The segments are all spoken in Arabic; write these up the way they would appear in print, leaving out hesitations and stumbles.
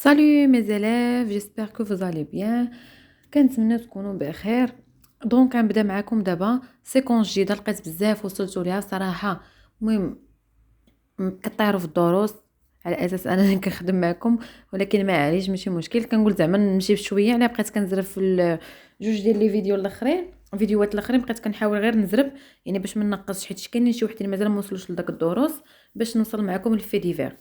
Salut mes élèves, j'espère que vous allez bien. كنتمنى تكونوا بخير. دونك غنبدا معكم دابا سيكونس جديده لقيت بزاف وصلتوا ليها صراحه. المهم كطيروا في الدروس على اساس انا كنخدم معكم، ولكن ما عليش ماشي مشكل. كنقول زعما نمشي بشويه، على بقيت كنزرب في جوج ديال لي فيديو الاخرين، فيديوهات الاخرين بقيت كنحاول غير نزرب يعني باش ما نقصش، حيت كاينين شي وحدين مازال ما وصلوش لداك الدروس باش نوصل معكم الفي ديفير.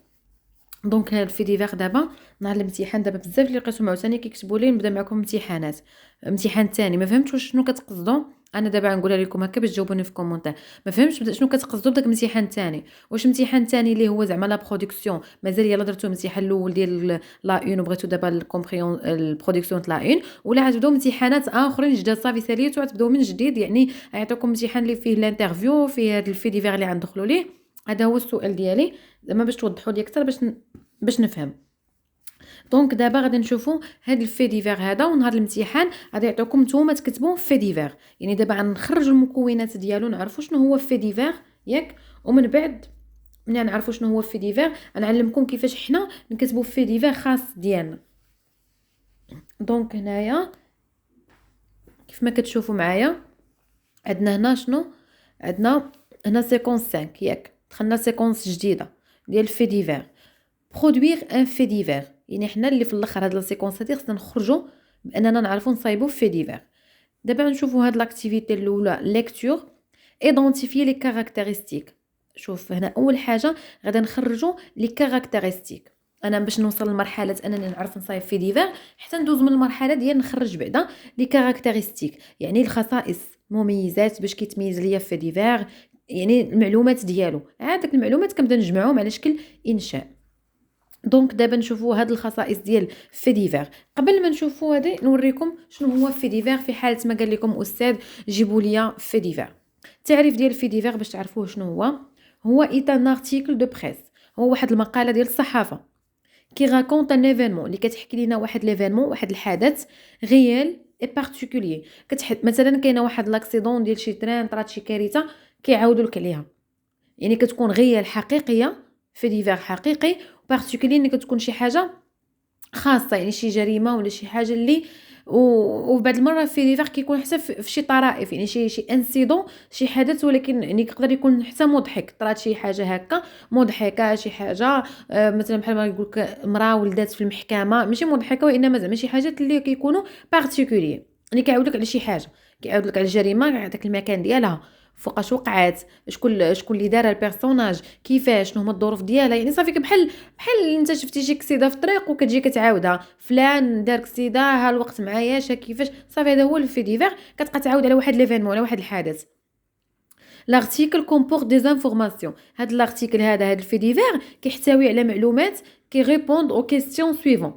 دونك هاد الفي ديفير دابا نهار الامتحان، دابا بزاف اللي لقيتهم عاوتاني كيكتبوا لي نبدا معكم امتحانات. امتحان ثاني ما فهمتش شنو كتقصدوا. انا دابا غنقولها لكم هكا باش تجاوبوني في كومونتير. ما فهمتش شنو كتقصدوا بداك الامتحان الثاني. واش امتحان ثاني اللي هو زعما لا برودكسيون مازال يلا درتو الامتحان الاول ديال لا اون وبغيتو دابا الكومبريون البرودكسيون تاع لا اون، ولا عتبداو امتحانات اخرين جداد صافي ساليتو عتبداو من جديد؟ يعني يعطيكم امتحان اللي فيه الانترفيو فيه هاد الفي ديفير اللي غندخلوا ليه. هذا هو السؤال ديالي زعما باش توضحوا لي اكثر باش نفهم. دونك دابا غادي نشوفوا هاد الفي ديفير هذا، ونهار الامتحان غادي يعطيكم نتوما تكتبوا في ديفير. يعني دابا غنخرجوا المكونات ديالو نعرفوا شنو هو في ديفير ياك، ومن بعد ملي نعرفوا شنو هو في ديفير غنعلمكم كيفاش حنا نكتبوا في ديفير خاص ديالنا. دونك هنايا كيف ما كتشوفوا معايا عندنا هنا شنو عندنا هنا سيكونس 5 ياك، دخلنا سيكونس جديده ديال في ديفير. برودوير ان في ديفير يعني حنا اللي في الاخر هاد لا سيكونس هادي خصنا نخرجوا باننا نعرفوا نصايبوا في ديفير. دابا نشوفوا هاد لاكتيفيتي الاولى ليكتور ايدونتيفي لي كاركتيرستيك. شوف هنا اول حاجه غادي نخرجوا لي كاركتيرستيك. انا باش نوصل لمرحله انني نعرف نصايب في ديفير حتى ندوز من المرحله ديال نخرج بعدا لي كاركتيرستيك، يعني الخصائص مميزات باش كيتميز ليا في ديفير، يعني المعلومات ديالو. هذاك المعلومات كنبدا نجمعهم على شكل انشاء. دونك دابا نشوفوا هاد الخصائص ديال في ديفير. قبل ما نشوفوا هذه نوريكم شنو هو في ديفير في حاله ما قال لكم استاذ جيبوا لي في ديفير. التعريف ديال في ديفير باش تعرفوه شنو هو ان ارتيكل دو بريس، هو واحد المقاله ديال الصحافه كي راكونت ان ايفينمون اللي كتحكي لنا واحد ليفينمون واحد الحدث غيال اي بارتيكولير. مثلا كاينه واحد لاكسيدون ديال شي تران طرات شي كارثه كيعاودوا لك عليها، يعني كتكون غيال حقيقيه في ديفير حقيقي، بارتيكولير اللي كتكون شي حاجه خاصه يعني شي جريمه ولا شي حاجه اللي وفي بعض المرات في ديفير كيكون حتى في شي طرائف، يعني شي انسيدون شي حدث، ولكن يعني يقدر يكون حتى مضحك. طرات شي حاجه هكا مضحكه، شي حاجه مثلا بحال ما يقول لك امراه ولدات في المحكمه، ماشي مضحكه وانما زعما شي حاجات اللي كيكونوا بارتيكولير، يعني كيعاود لك على شي حاجه، كيعاود لك على الجريمه داك المكان ديالها فوقاش وقعات، شكون اللي دار البيرسوناج، كيفاش شنو هما الظروف ديالها. يعني صافي بحال انت شفتي شي كسيده في الطريق وكتجي كتعاودها، فلان دار كسيده ها الوقت معاياش كيفاش. صافي هذا هو الفي ديفير، كتبقى تعاود على واحد ليفينمون على واحد الحدث. لارتيكل كومبورت دي انفورماسيون. هاد الارتيكل هاد الفي ديفير كيحتوي على معلومات كي ريبوند او كيستيون سويفون.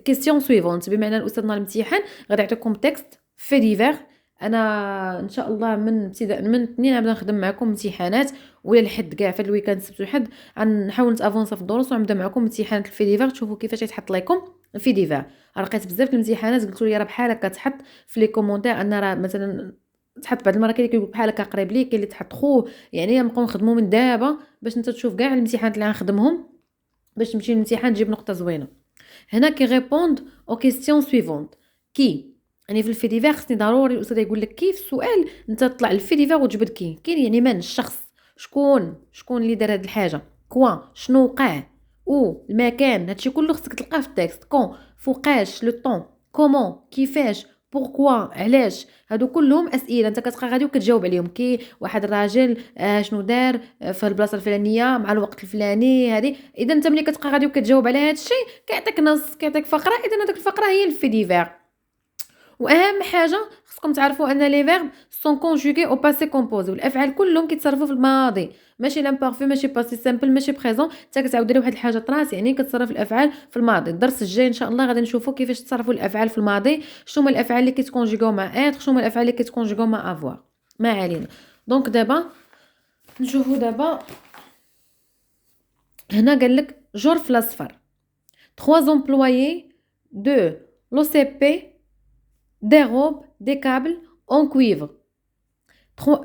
كيستيون سويفونت بمعنى الاستاذ نهار الامتحان غادي يعطيكم تكست في ديفير. انا ان شاء الله من ابتداء من الاثنين غنبدا نخدم معكم امتحانات، ولا الحد كاع في الويكاند السبت والحد غنحاول نتافونسا في الدروس ونبدا معكم امتحانات الفي ديفير تشوفوا كيفاش يتحط لكم الفي ديفير. لقيت بزاف الامتحانات قلتوا لي راه بحال هكا تحط في لي كومونتير ان راه مثلا تحط بعض المرات كاين اللي كيقول بحال هكا قريب ليك، كاين اللي تحط خو، يعني نبقاو نخدموا من دابا باش انت تشوف كاع الامتحانات اللي غنخدمهم باش تمشي للامتحان تجيب نقطه زوينه. هنا كي ريبوند او كيستيون سويفونت. كي يعني في الفي ديفير خصني ضروري الاستاذ يقول لك كيف السؤال انت تطلع الفي ديفير وتجبد كاين يعني من الشخص، شكون اللي دار هاد الحاجه، كوا شنو وقع، او المكان، هادشي كله خصك تلقاه في التكست. كون فوقاش لو طون، كومون كيفاش، بوركوا علاش. هادو كلهم اسئله انت كتبقى غادي وكتجاوب عليهم. كي واحد الراجل شنو دار في البلاصه الفلانيه مع الوقت الفلاني هذه. اذا انت ملي كتبقى غادي وكتجاوب على هادشي كيعطيك نص كيعطيك فقره، اذا هذيك الفقره هي الفي ديفير. واهم حاجه خصكم تعرفوا ان لي فيرب سون كونجوغي او باسي كومبوزي، والافعال كلهم كيتصرفوا في الماضي، ماشي لامبارفي ماشي باسي سامبل ماشي بريزون. حتى كتعاود لي واحد الحاجه طراس يعني كتصرف الافعال في الماضي. الدرس الجاي ان شاء الله غادي نشوفوا كيفاش تصرفوا الافعال في الماضي، شنو هما الافعال اللي كيتكونجوغيو مع اتر، شنو هما الافعال اللي كيتكونجوغيو مع افوار. ما علينا. دونك دابا نشوفوا دابا هنا قال لك جور في الاصفر 3 employés de l'OCP dérobe des câbles en cuivre.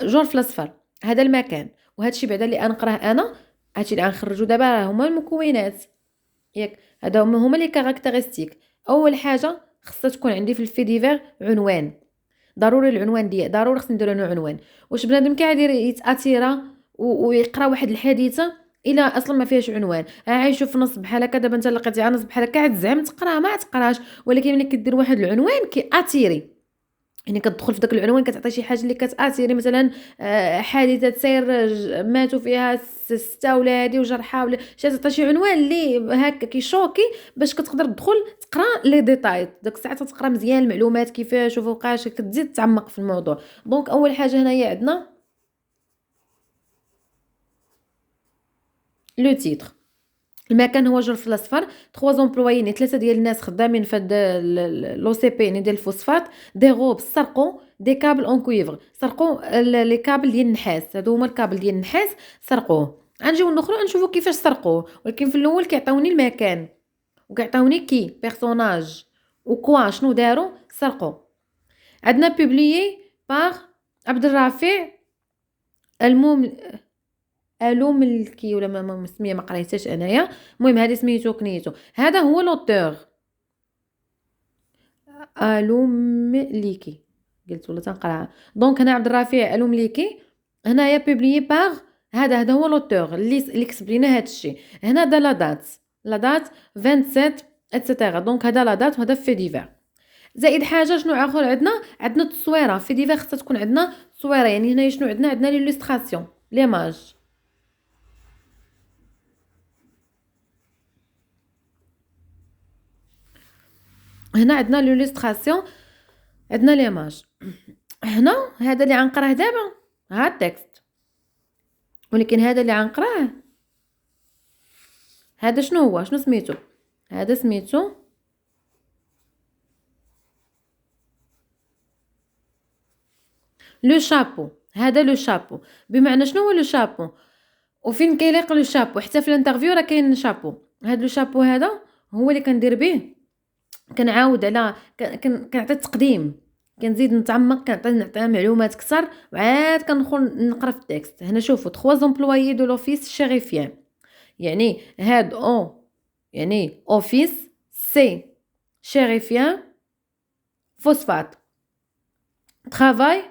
جور في الاصفر هذا المكان، وهذا الشيء بعدا اللي غنقراه انا، هادشي اللي غنخرجوا دابا راه هما المكونات ياك. هذا هما لي كاركتيرستيك. اول حاجه خصها تكون عندي في الفي ديفير عنوان، ضروري العنوان ديال، ضروري خصني ندير له عنوان. واش بنادم كيعادي يتاثيرا ويقرا واحد الحادثه الا اصلا ما فيهاش عنوان، عايشوا في نص بحال هكا، دابا انت لقيتي على نص بحال هكا تزعم تقراها ما تقراش، ولكن ملي كدير واحد العنوان كياتيري، يعني كتدخل في داك العنوان كتعطي شي حاجه اللي كتاثيري، مثلا حادثه سير ماتوا فيها 6 ولادي وجرحى ولا تعطي شي عنوان اللي هكا كيشوكي باش كتقدر تدخل تقرا لي ديتاي، داك الساعه تقرا مزيان المعلومات كيفاش وفوقاش، كتزيد تعمق في الموضوع. دونك اول حاجه هنايا عندنا لو تيتر. المكان هو جرف الاصفر، 3 زومبلويي يعني 3 ديال الناس خدامين في هاد لو سي بي يعني ديال الفوسفات، دي غوب سرقوا دي كابل اون كويفر، سرقوا لي كابل ديال النحاس، هادو هما الكابل ديال النحاس سرقوه. غنجيو نخرو نشوفوا كيفاش سرقوه، ولكن في الاول كيعطيوني المكان وكيعطيوني كي بيرسوناج وكوا شنو داروا سرقوا. عندنا بوبليي باغ عبد الرافع الوملكي ولا ما سميه ما قريتهاش انايا، المهم هذه سميتو كنيتو، هذا هو لوتور. الومليكي قلت ولا تنقراها. دونك هنا عبد الرافع الومليكي، هنايا بوبليي باغ، هذا هو لوتور اللي كسب لينا هذا الشيء. هنا دا لا دات 27 اتسيتيرا، دونك هذا لا دات وهذا في ديفير. زائد حاجه شنو اخر عندنا التصويره في ديفير، خصها تكون عندنا تصويره، يعني هنا شنو عندنا ليلوستراسيون ليماج. هنا عندنا ليلوستراسيون، عندنا ليماج. هنا هذا اللي غنقراه دابا ها التكست، ولكن هذا اللي غنقراه هذا شنو هو، شنو سميتو؟ هذا سميتو لو شابو. هذا لو شابو، بمعنى شنو هو لو شابو وفين كيليق لو شابو؟ حتى في الانترفيو راه كاين شابو. هذا لو شابو هذا هو اللي كندير به، كنعاود على كنعطي التقديم، كنزيد نتعمق، كنعطي معلومات اكثر، وعاد كندخل نقرا في التكست. هنا شوفوا 3 زومبلويي دو لوفيس شيريفيان، يعني هاد او يعني اوفيس، سي شيريفيان، فوسفات، travail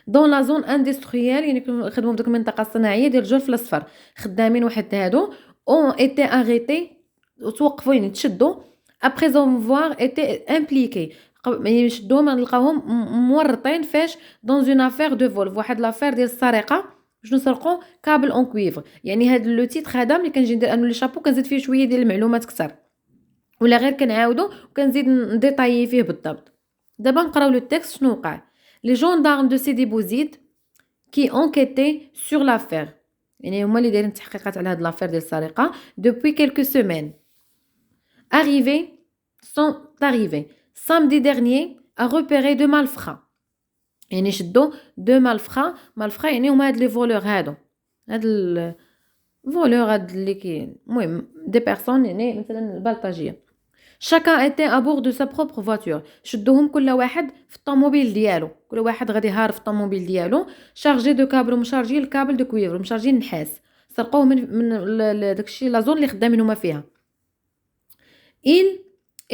دون لا زون اندستريال، يعني كنخدموا في ديك المنطقه الصناعيه ديال الجرف الاصفر. خدامين واحد هادو اون ايتي اريتي، وتوقفوا يعني تشدوا ابري زونفوار ايتي امبليكي، يعني شدوهم نلقاوهم مورطين فاش دون اون افير دو فول، واحد لافير ديال السرقه. شنو سرقوا؟ كابل اون كويفر. يعني هاد لو تيتر هذا ملي كنجي ندير انا لي شابو كنزيد فيه شويه ديال المعلومات اكثر، ولا غير كنعاودو وكنزيد نديطايي فيه بالضبط. دابا نقراو لو تكست شنو وقع. لي جوندارم دو سيدي بوزيد كي انكيتي سور لافير، يعني هما اللي دايرين التحقيقات على هاد لافير ديال السرقه دوبوي كيلكو سيمين. arrivés sont arrivés samedi dernier à repérer deux malfrats، يعني شدو دو مالفخا يعني هما هاد لي فولور هادو، هاد الفولور هاد اللي المهم دي بيرسون يعني مثلا البلطجيه. chacun était à bord de sa propre voiture، شدوهم كل واحد في الطوموبيل ديالو، كل واحد غادي هارب في الطوموبيل ديالو، شارجي دو كابل، مشارجي الكابل دو كويفر، مشارجي النحاس، سرقوه من داكشي لا زون اللي خدامين هما فيها.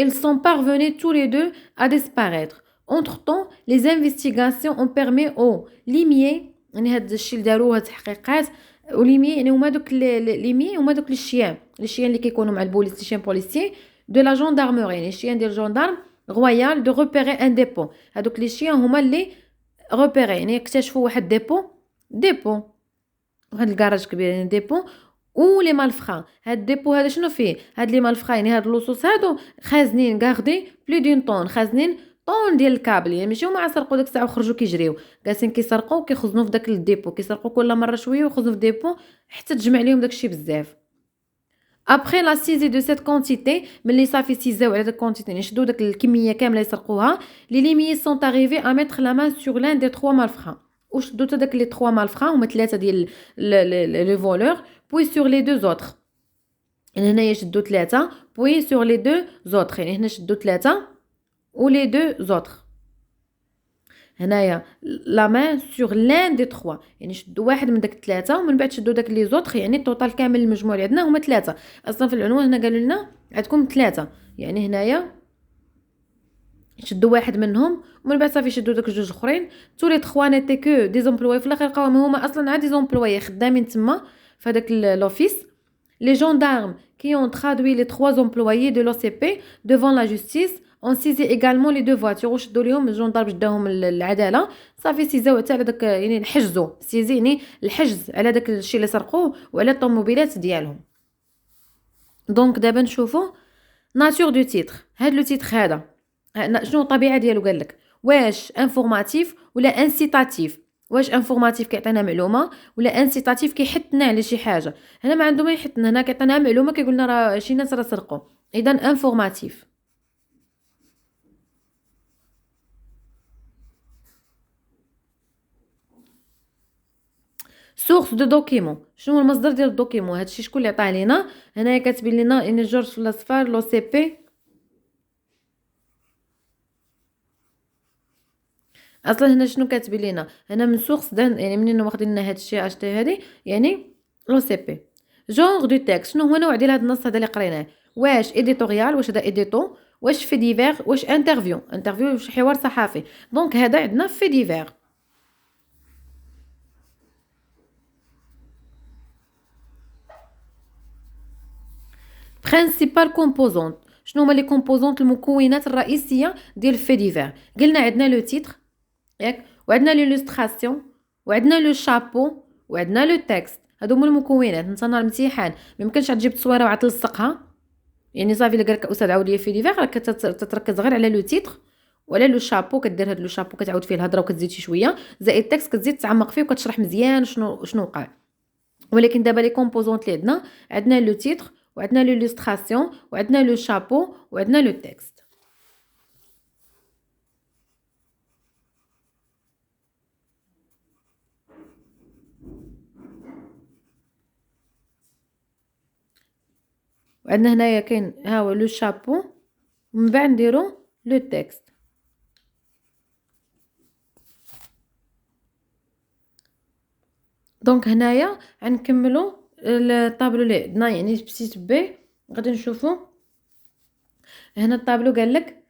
ils sont parvenus tous les deux à disparaître. Entre-temps, les investigations ont permis aux limiers، يعني هاد الشيء اللي داروه هاد التحقيقات، وليمي يعني هما دوك ليمي هما دوك الشيان اللي كيكونوا مع البوليس، لي شيان بوليسيي دو لا جوندارموري، يعني الشيان ديال الجندارم رويال دو روبيري ان ديبو. هادوك لي شيان هما اللي روبيري يعني اكتشفوا واحد ديبو واحد الكراج كبير يعني ديبو. و لي مالفخا، هاد الديبو هذا شنو فيه؟ هاد لي مالفخا يعني هاد اللصوص هادو خازنين غاردي بلو دون طون، خازنين طون ديال الكابل، يعني ماشي هما سرقوا ديك الساعه وخرجوا كيجريو، جالسين كيسرقوا وكيخزنوا في داك الديبو، كيسرقوا كل مره شويه ويخزنوا في الديبو حتى تجمع ليهم داكشي بزاف. ابري لا سيزي دو سيت كونتيتي، ملي صافي سيزاو على داك كونتيتي يعني شدوا داك الكميه كامله يسرقوها، لي ليميي سون اريفي ا ميتر لا مان سور لان دي 3 مالفخا، وشدوا حتى داك لي 3 مالفخا هما 3 ديال لي فولور، بوي سور لي دو زوتر، يعني هنايا شدوا 3 بوي سور لي دو زوتر، يعني هنا شدوا 3 و لي دو زوتر. هنايا لا مان سور لان دي 3، يعني شدوا واحد من داك الثلاثه ومن بعد شدوا داك لي زوطخ، يعني التوتال كامل المجموع اللي عندنا هما 3. اصلا في العنوان هنا قالوا لنا عندكم 3، يعني هنايا شدوا واحد منهم ومن بعد صافي شدوا داك جوج اخرين. تو لي 3 نيتي كو دي زومبلوي، في الاخر لقاوهم هما اصلا عاد دي زومبلوي خدامين تما في هذاك لوفيس. Les gendarmes qui ont traduit les 3 employés de l'OCP devant la justice ont saisi également les 2 voitures. وشدوا ليهم الجندار باش داهم العداله، صافي سيزاو حتى على داك، يعني حجزوا سيزي يعني الحجز على داك الشيء اللي سرقوه وعلى الطوموبيلات ديالهم. دونك دابا نشوفوا ناتور دو تيتر. هاد لو تيتر هذا شنو الطبيعه ديالو؟ قال لك واش انفورماتيف ولا انسيتاتيف. واش انفورماتيف كيعطينا معلومه، ولا انسيتاتيف كيحثنا على شي حاجه. هنا ما عنده ما يحثنا، هنا كيعطينا معلومه كيقول لنا راه شي ناس راه سرقوا، اذا انفورماتيف. سورس دو دوكيمون، شنو هو المصدر ديال الدوكيمون؟ هادشي شكون اللي عطاه لينا؟ هنايا كاتبين لنا ان جورج فلاصفار لو سي بي. اصلا هنا شنو كاتبين لينا هنا من سورس يعني منين واخدين لنا هادشي اشتي هادي، يعني لو سي بي. جونغ دو تيكست، شنو هو نوع ديال هاد النص هذا اللي قريناه؟ واش اديتوريال، واش هذا اديتو، واش في ديفير، واش انترفيو. انترفيو واش حوار صحفي، دونك هذا عندنا في ديفير. برينسيبال كومبوزونت، شنو هما لي كومبوزونت المكونات الرئيسيه ديال في ديفير؟ قلنا عندنا لو تيتر ياك، وعندنا ليلوستراسيون، وعندنا لو شابو، وعندنا لو تكست. هادو هما المكونات. انت نهار الامتحان ما يمكنش تجيب تصويره وتلصقها، يعني صافي الا قالك استاذ عاود لي في ديفير راك تتركز غير على لو تيتر وعلى لو شابو، كدير هاد لو شابو كتعاود فيه الهضره وكتزيد شي شويه، زائد التكست كتزيد تعمق فيه وكتشرح مزيان شنو وقع. ولكن دابا لي كومبوزونط اللي عندنا لو تيتر، وعندنا ليلوستراسيون، وعندنا لو شابو، وعندنا لو تكست. وعندنا هنايا كاين ها هو لو شابو، ومن بعد نديرو لو تكست. دونك هنايا غنكملوا الطابلو اللي عندنا، يعني بسيت بي غادي نشوفوا هنا الطابلو. قال لك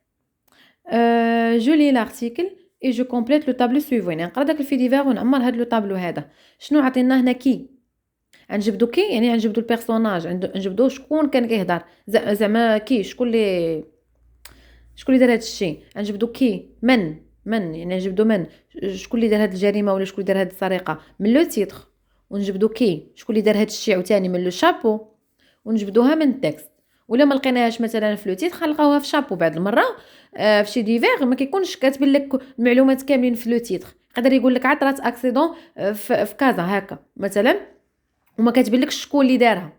جو لي لارتيكل اي جو كومبليت لو طابلو سويفون، يعني نقرا داك الفي ديفير ونعمر هاد لو طابلو هذا. شنو عطينا هنا؟ كي غنجبدو كي، يعني غنجبدو البيرسوناج، نجبدو شكون كان كيهضر، زعما كي شكون اللي دار هاد الشيء. غنجبدو كي من يعني نجبدو من شكون اللي دار هاد الجريمه ولا شكون اللي دار هاد السرقه من لو تيتر، ونجبدو كي شكون اللي دار هاد الشيء عاوتاني من لو شابو، ونجبدوها من التكست. ولا ما لقيناهاش مثلا في لو تيتر غنلقاوها في شابو. بعض المره في شي ديفير ما كيكونش كاتبين لك المعلومات كاملين في لو تيتر، يقدر يقول لك عطرات اكسيدون في كازا هكا مثلا، وما كاتبينلكش شكون اللي دارها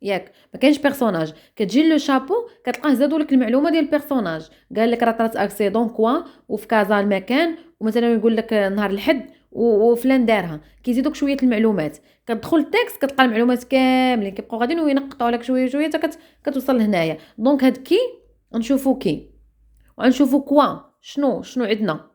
ياك، ما كاينش بيرسوناج. كتجي لو شابو كتلقاه زادوا لك المعلومه ديال البيرسوناج، قال لك راه طرات اكسيدون كوا وفي كازا المكان، ومثلا يقول لك نهار الحد وفلان دارها، كيزيدوك شويه المعلومات. كتدخل التكست كتلقى المعلومات كاملين كيبقاو غاديين وينقطوا لك شويه شويه حتى كتوصل لهنايا. دونك هاد كي نشوفو كي، وغنشوفو كوا شنو عندنا،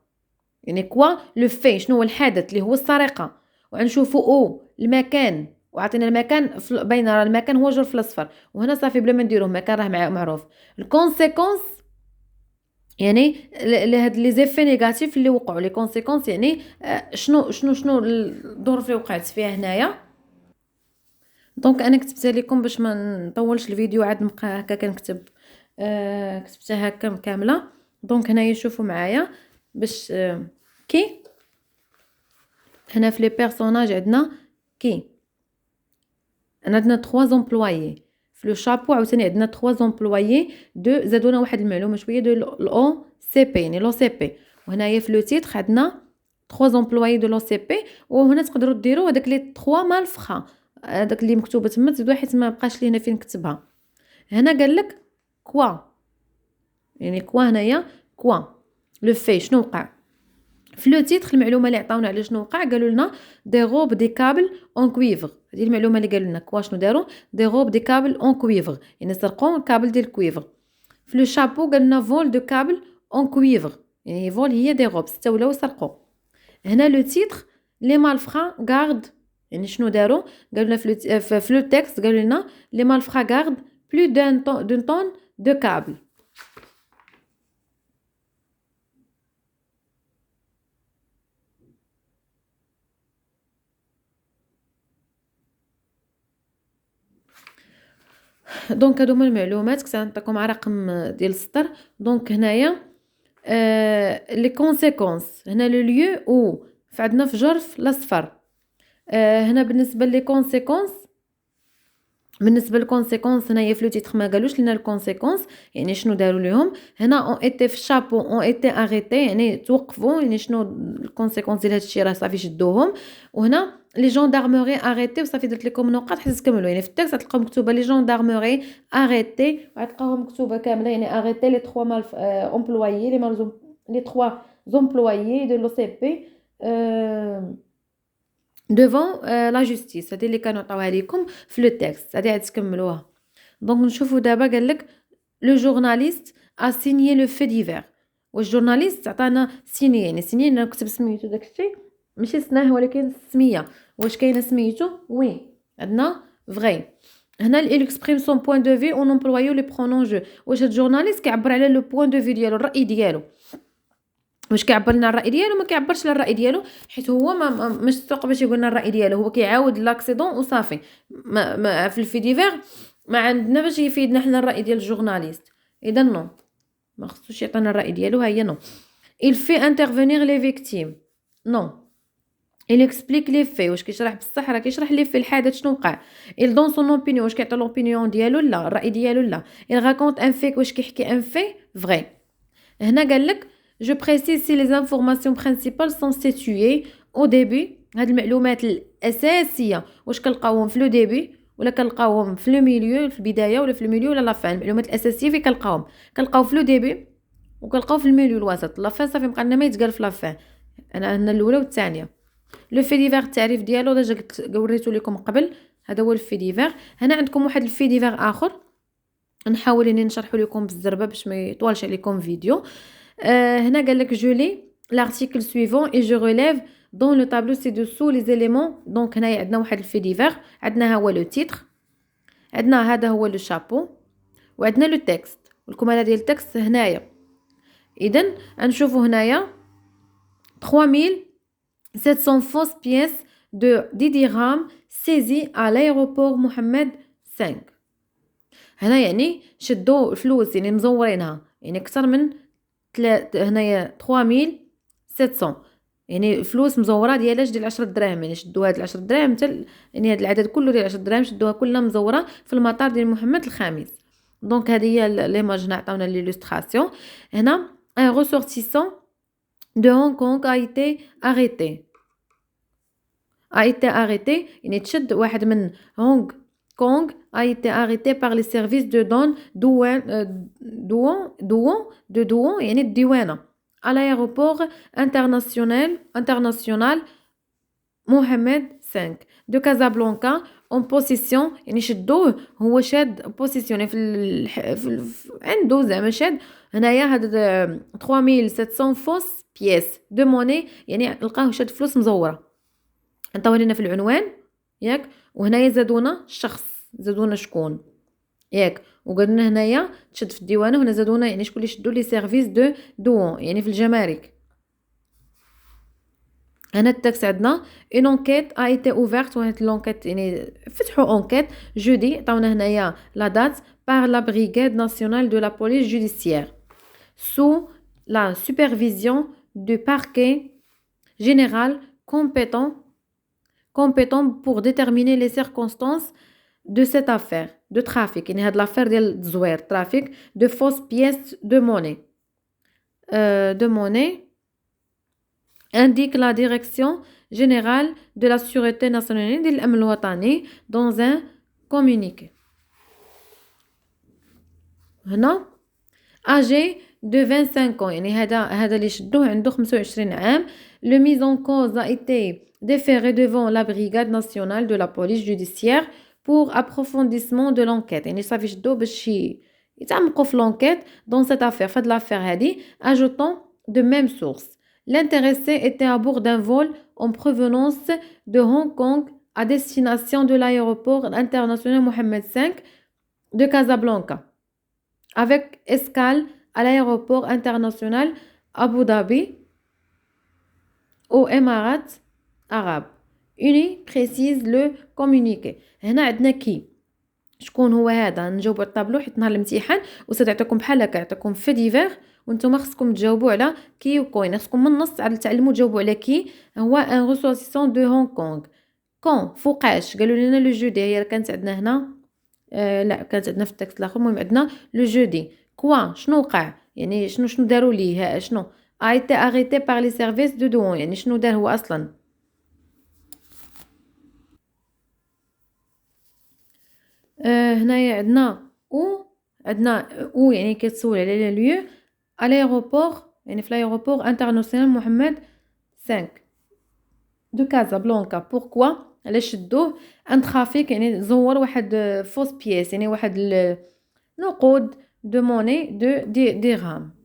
يعني كوا لو في شنو هو الحدث اللي هو السرقه، وغنشوفو او المكان، وعطينا المكان بين راه المكان هو جرف الاصفر، وهنا صافي بلا ما نديروه مكان راه معروف. الكونسيكونس يعني لهاد لي زيفي نيجاتيف اللي وقعوا، لي كونسيكونس يعني شنو الظروف اللي وقعت فيها هنايا. دونك انا كتبتها لكم باش ما نطولش الفيديو، عاد نبقى هكا كنكتب كتبتها هكا كامله. دونك هنايا شوفوا معايا باش كي هنا في لي بيرسوناج عندنا كي عندنا 3 زومبلويي في لو شابو، عاوتاني عندنا 3 زومبلويي دو زادونا واحد المعلومه شويه دو لو سي بي، يعني لو سي بي. وهنايا في لو تيتر عندنا 3 زومبلويي دو لو سي بي، وهنا تقدروا ديروا هذاك لي 3 مالفخا، هذاك اللي مكتوبه تما تزيدوا حيت ما بقاش لي هنا فين نكتبها. هنا قال لك كوا، يعني كوا هنايا كوا لو في شنو وقع في لو تيتر. المعلومه اللي عطاونا على شنو وقع قالوا لنا دي روب دي كابل اون كويفر، هذه المعلومه اللي قالوا لنا. كوا شنو داروا؟ دي روب دي كابل اون كويفر، يعني سرقوا الكابل ديال الكويفر. في لو شابو قال لنا فول دو كابل اون كويفر، يعني فول هي دي روب، ستا ولاو سرقوا. هنا لو تيتر لي malfrats garde يعني شنو داروا قالوا لنا في لو تكست قالوا لنا لي malfrats garde plus d'un tonne de câble. دونك هادو هما المعلومات كنت نعطيكم على رقم ديال السطر. دونك هنايا لي كونسيكونس هنا لو ليو او فعندنا في جرف الاصفر. هنا بالنسبه لي كونسيكونس بالنسبه للكونسيكونس هنايا في لو تيتر ما قالوش لنا الكونسيكونس يعني شنو داروا ليهم. هنا اون ايتي في الشابو اون ايتي اريتي يعني توقفوا يعني شنو الكونسيكونس ديال هادشي راه صافي شدوهم. وهنا لي جوندارموري اريتي وصافي درت لكم نقاط حتى تكملوا يعني في التكست غتلقاو مكتوبه لي جوندارموري اريتي وغتلقاوهم مكتوبه كامله يعني اريتي لي 3 مال امبلويي لي 3 امبلويي دو لو سي بي devant la justice. هذه اللي كانوا عطاوها لكم في لو تكست هذه عاد تكملوها. دونك نشوفوا دابا قال لك لو جورناليست ا سينيي لو في ديفير. واش جورناليست عطانا سيني يعني سيني انا كتب سميتو داكشي ماشي سناه ولكن السميه. واش كاينه سميتو وي عندنا فغي. هنا il exprime son point de vue en employant les pronoms je. واش هاد الجورناليست كيعبر على لو بوين دو في ديالو الراي ديالو. واش كيعبر لنا الراي ديالو ما كيعبرش لنا الراي ديالو حيت هو مش سوق باش يقول لنا الراي ديالو هو كيعاود لاكسيدون وصافي. ما في الفي ديفير ما عندنا باش يفيدنا حنا الراي ديال الجورناليست. اذا نو ما خصوش يعطينا الراي ديالو. ها هي نو. il fait intervenir les victimes نو. il explique les faits واش كيشرح بصح راه كيشرح لي في الحادث شنو وقع. il donne son opinion واش كيعطي لوبينيون ديالو لا الراي ديالو لا. il raconte un fait واش كيحكي ان في vrai. هنا قال لك je précise si les informations principales sont situées au début. هاد المعلومات الاساسيه واش كنلقاوهم في لو ديبي ولا كنلقاوهم في لو ميليو في البدايه ولا في الميليو ولا لافان. المعلومات الاساسيه فين كنلقاو في لو ديبي وكنلقاو في الميليو الوسط. لافان صافي بقى لنا ما يتقال في لافان. انا هنا الاولى والثانيه. لو في ديفير التعريف ديالو ديجا وريتو لكم قبل. هذا هو الفي ديفير. هنا عندكم واحد الفي ديفير اخر نحاول اني نشرحه لكم بالزربه باش ما يطولش عليكم فيديو. هنا قال لك je lis l'article suivant et je relève dans le tableau ci-dessous les éléments. دونك هنايا عندنا واحد الفي ديفير. عندنا هو لو تيتر عندنا هذا هو لو شابو وعندنا لو تكست والكماله ديال التكست هنايا. اذا نشوفوا هنايا 3700 fausses pièces de 10 dirhams saisies à l'aéroport Mohammed V. هنا يعني شدوا الفلوس يعني مزورينها يعني اكثر من هنايا 3700 يعني فلوس مزوره ديالاش ديال 10 دراهم يعني شدوا هاد 10 دراهم حتى يعني هاد العدد كله ديال 10 دراهم شدوها كلها مزوره في المطار ديال محمد الخامس. دونك هذه هي ليماج عطاونا ليلوستراسيون. هنا un ressortissant de Hong Kong a été arrêté يعني تشد واحد من هونغ كونغ a été arrêté par les services de douane يعني الديوانة à l'aéroport international Mohammed V de Casablanca en possession يعني شدوه هو شاد بوسيسيوني عنده زعما شاد هنايا هاد 3700 فوس بياس دو موني يعني لقاه شاد فلوس مزوره. عطاوها لنا في العنوان ياك وهنايا زادونا الشخص زادونا شكون ياك وقالنا هنايا تشد في الديوانه وهنا زادونا يعني شكون اللي شدوا لي سيرفيس دو دوون يعني في الجمارك. هنا التكست عندنا اون انكيت ا ايتي اوفرت وهاد لونكيت يعني فتحوا انكيت جودي عطاونا هنايا لا دات par la brigade nationale de la police judiciaire sous la supervision du parquet général compétent pour déterminer les circonstances de cette affaire de trafic يعني هاد l'affaire ديال التزوير trafic de fausses pièces de monnaie indique la direction générale de la sûreté nationale ديال الأمن الوطني dans un communiqué. هنا âgé de 25 ans يعني هذا اللي شدوه عنده 25 عام. Le mise en cause a été déféré devant la brigade nationale de la police judiciaire pour approfondissement de l'enquête يعني صافي شدوه باش يتعمقوا في l'enquête dans cette affaire فهاد l'affaire هادي ajoutant de même source L'intéressé était à bord d'un vol en provenance de Hong Kong à destination de l'aéroport international Mohammed V de Casablanca, avec escale à l'aéroport international Abu Dhabi aux Émirats arabes unis, précise le communiqué. هنا عندنا كي شكون هو هذا، نجاوبوا على الطابلو حيت نهار الامتحان وساد يعطيكم بحال هكا، يعطيكم في ديفير وانتم خصكم تجاوبوا على كي وكوين، خصكم من النص عاد تعلموا تجاوبوا على كي. هو ان ريسورسيسون دو هونغ كونغ. كون فوقاش قالوا لنا لو جودي، هي كانت عندنا هنا لا كانت عندنا في التكست الاخر. المهم عندنا لو جودي. كوا شنو وقع، يعني شنو داروا ليه، شنو a été arrêté par les services de douane، يعني شنو دار هو اصلا. هنايا عندنا او يعني كتسول على ليو à l'aéroport، يعني في l'aéroport international محمد 5 دو كازابلانكا. بوركوا علاش شدوه؟ ان ترافيك يعني زور واحد فوس بيس، يعني واحد النقود دو موني دو درهم.